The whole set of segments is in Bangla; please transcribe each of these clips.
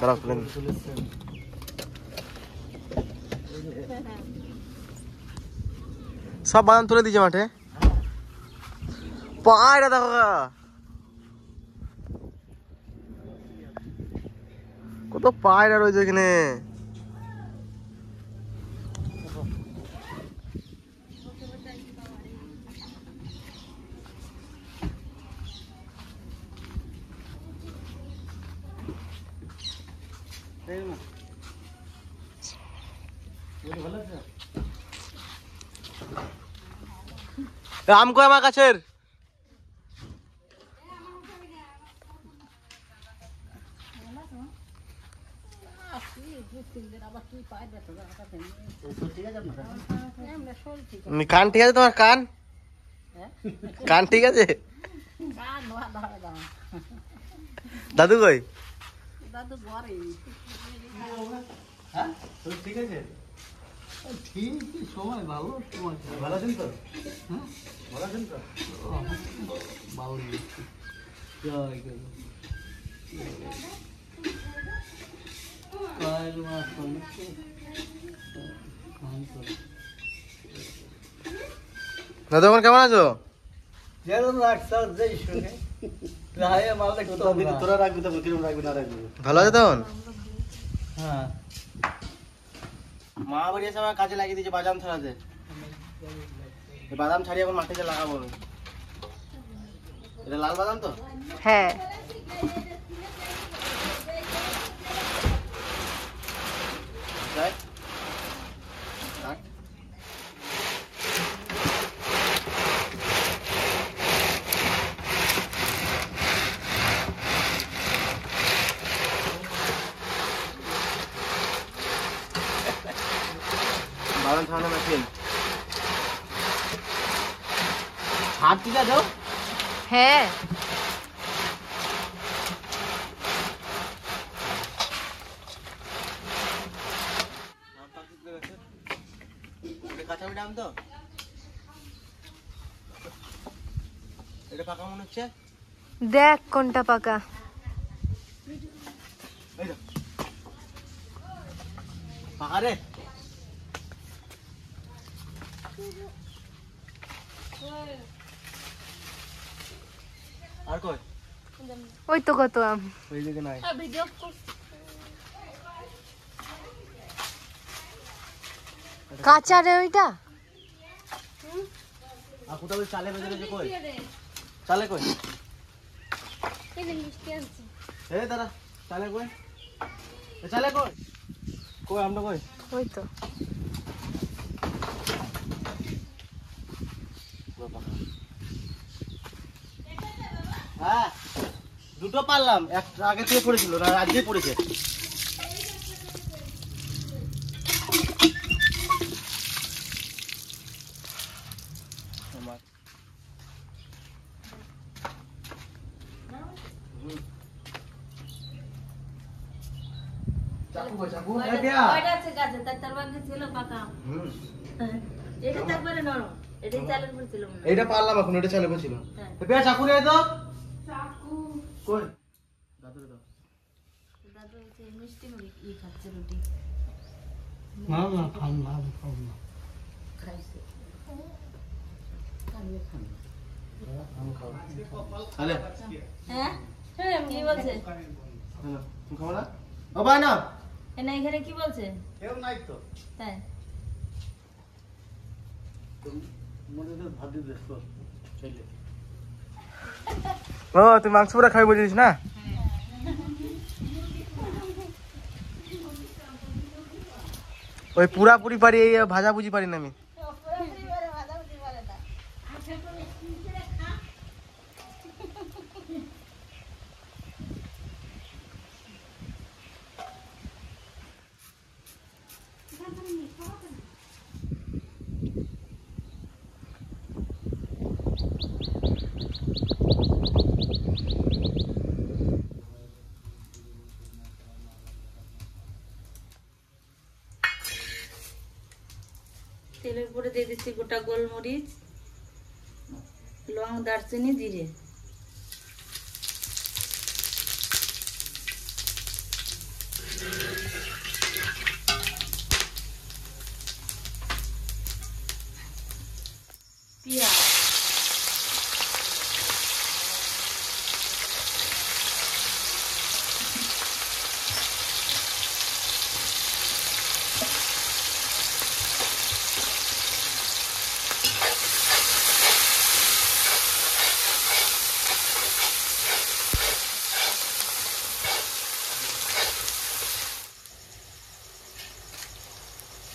দাঁড়াও তুলেন। সব বাদাম তুলে দিয়েছে মাঠে। পায়রা দেখো কত পায়রা রয়েছে এখানে। আম কই আমার কাছের? কান ঠিক আছে তোমার? কান কান ঠিক আছে? দাদু কই? দাদু ঘরে। হ্যাঁ ঠিক আছে, ঠিক সময় ভালো, সময় ভালো আছেন তো? হ্যাঁ ভালো আছেন তো? ভালো জয় গুরু। দাদু কেমন আছো? ভালো আছে তখন? হ্যাঁ মা বাড়ি এসে আমার কাজে লাগিয়ে দিয়েছে বাদাম ছাড়াতে। বাদাম ছাড়িয়ে এখন মাটিতে লাগাবো। এটা লাল বাদাম তো? হ্যাঁ বাদাম ছাড়ানো মেশিন ছাড় ঠিক আছে? হ্যাঁ কাঁচা মিঠা আম তো? এটা পাকা মনে হচ্ছে। দেখ কোনটা পাকা। পাকা রে। আর কই? ওই তো কত আম। ওই দিকে নাই। কাঁচা রে ওইটা। আর কোথাও চালে বেজে গেছে কই? চালে কই? এই দাঁড়া চালে কই? চালে কই? কই আমটা কই? ওই তো। হ্যাঁ দুটো পারলাম, একটা আগে থেকে পড়েছিল না আজকে পড়েছে। চাকু কই চাকু? ওইটা আছে গাছে তার মধ্যে ছিল পাকা। এটা তারপরে নরম, এটা চালের উপর ছিল মনে। এইটা পারলাম এখন, এটা চালে ছিল। পেয়া চাকু রে তো। চাকু কই? দাদুরে দাও। দাদু হচ্ছে মিষ্টি মুড়ি ই খাচ্ছে রুটি। না না খান না খাও না। খাইছে। চালে। হ্যাঁ? কি বলছে? হ্যালো তুমি খাও না? ও ভাই না। এনা এখানে কি বলছে? কেউ নাই তো। তাই। মনে তো ভাত দিয়ে দেখো চাইলে। ও তুই মাংস পুরা খাই বলিস না? ওই পুরাপুরি পারি, এই ভাজা ভুজি পারি না আমি। তেলের উপরে দিয়ে দিচ্ছি গোটা গোলমরিচ, লং, দারচিনি, জিরে।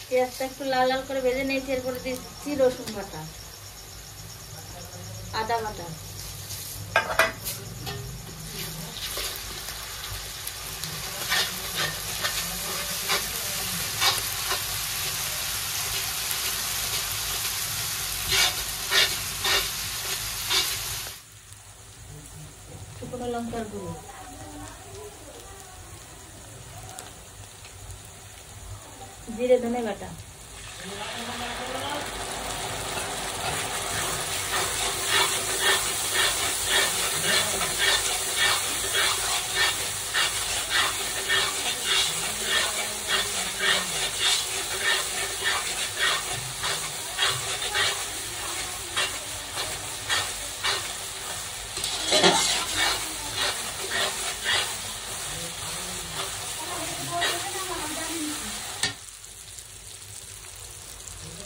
পেঁয়াজটা একটু লাল লাল করে ভেজে নিয়েছি, এরপরে দিচ্ছি রসুন বাটা, আদা বাটা, শুকনো লঙ্কার গুঁড়ো, জিরে ধনে বাটা,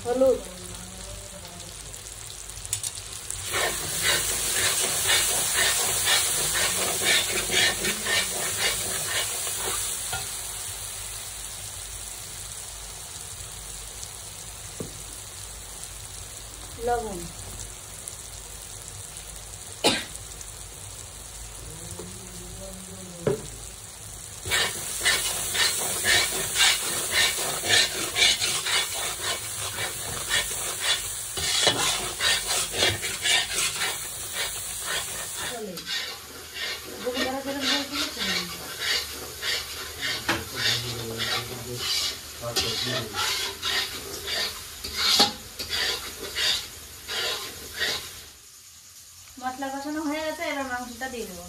হলুদ, লবণ, মশলা কষানো হয়ে গেছে, এবার মাংসটা দিয়ে দেবো।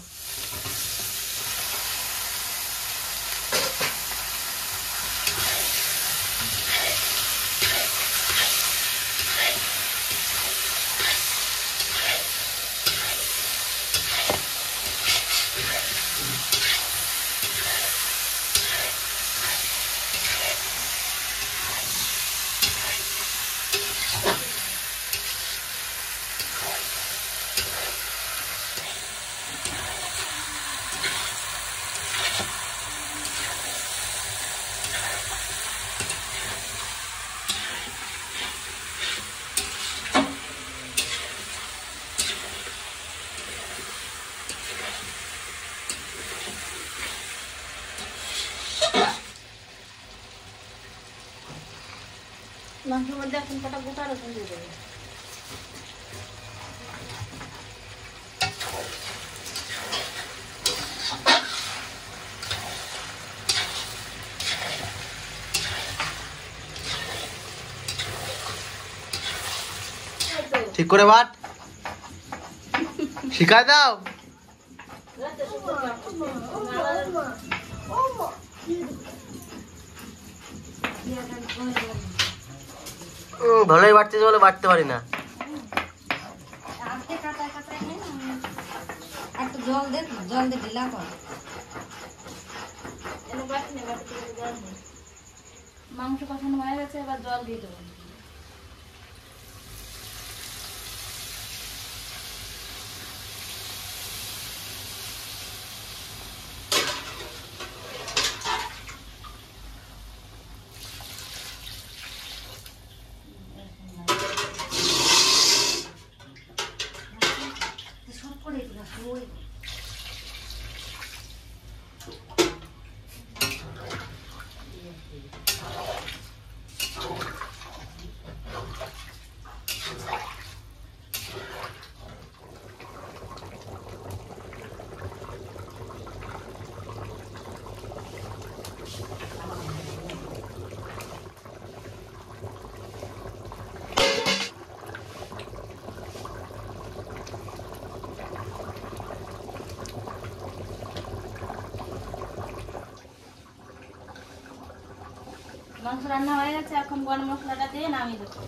মাংসের মধ্যে এখন কটা গোটা রসুন দিয়ে দেবো। ঠিক করে বাট, শিখাই দাও। ভালোই বাড়তে বলে বাড়তে পারি না। মাংস কষানো হয়ে গেছে, এবার জল দিয়ে দেবো। মাংস রান্না হয়ে গেছে, এখন গরম মশলাটা দিয়ে নামিয়ে দেবো।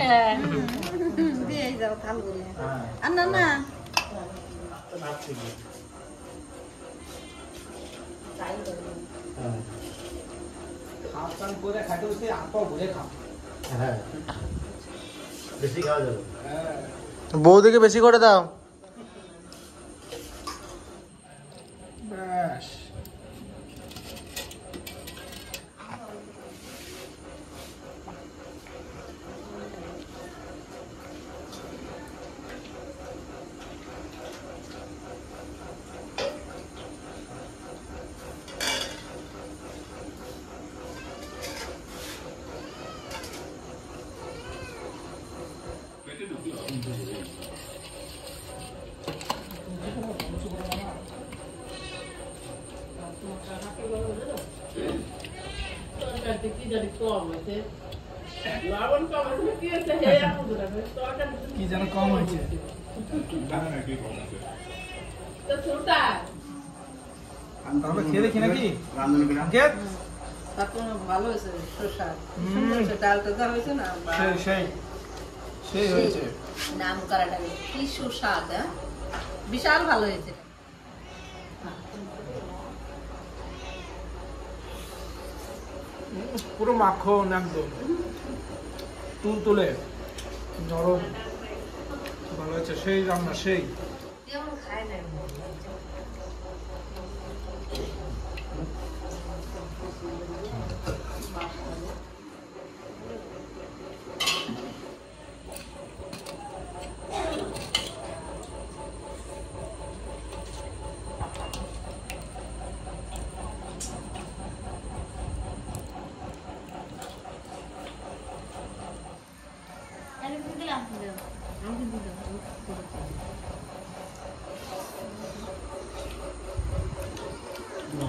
হ্যাঁ দিয়ে যাও থালগুলো হ্যাঁ আর না না খাওয়া টান করে খাইতে বসে আপা ঘুরে খাও হ্যাঁ বেশি খাওয়া যাবে হ্যাঁ বৌদিকে বেশি করে দাও। ব্যাস কি যেন কম হয়েছে তাহলে খেয়ে দেখি নাকি আঙ্কেল তারপর ভালো হয়েছে শসা সুন্দর হয়েছে ডালটা দেওয়া হয়েছে না সেই সেই সেই হয়েছে নাম করাটা কি সুস্বাদ হ্যাঁ বিশাল ভালো হয়েছে পুরো মাখন একদম তুল তুলে নরম ভালো হয়েছে সেই রান্না সেই কেমন খায় না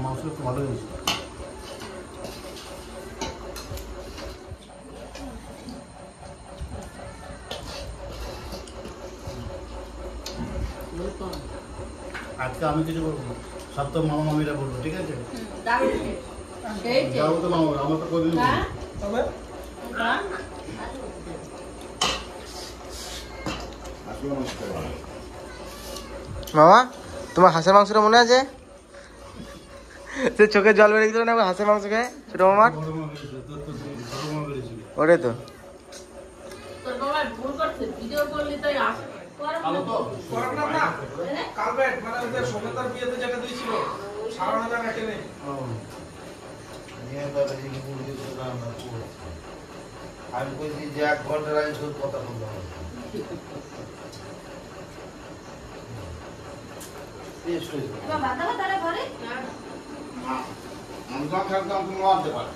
মাংস একটু ভালো হয়েছে আজকে আমি কিছু বলবো না। সব তো মামা মামিরা বলবো, ঠিক আছে? যাবো তো মামা, আমার তো কোনদিন তবে মামা তোমার হাঁসের মাংসটা মনে আছে? সে চোখে জল বেরিয়ে গেছিল না হাঁসের মাংস খেয়ে ছোট মামার? ওটাই তো। তোর বাবা ভুল করছে ভিডিও করলি তাই আসে করোনা না কালবেট মানে ওদের সঙ্গীতার বিয়েতে যেটা দিয়েছিল সারা হাজার রাখে নেই আমি বলছি যে 1 ঘন্টার আগে শুধু কথা বললাম বাবা দাদা তারা ঘরে আমি যখন থাকতাম তুমি মারতে পারো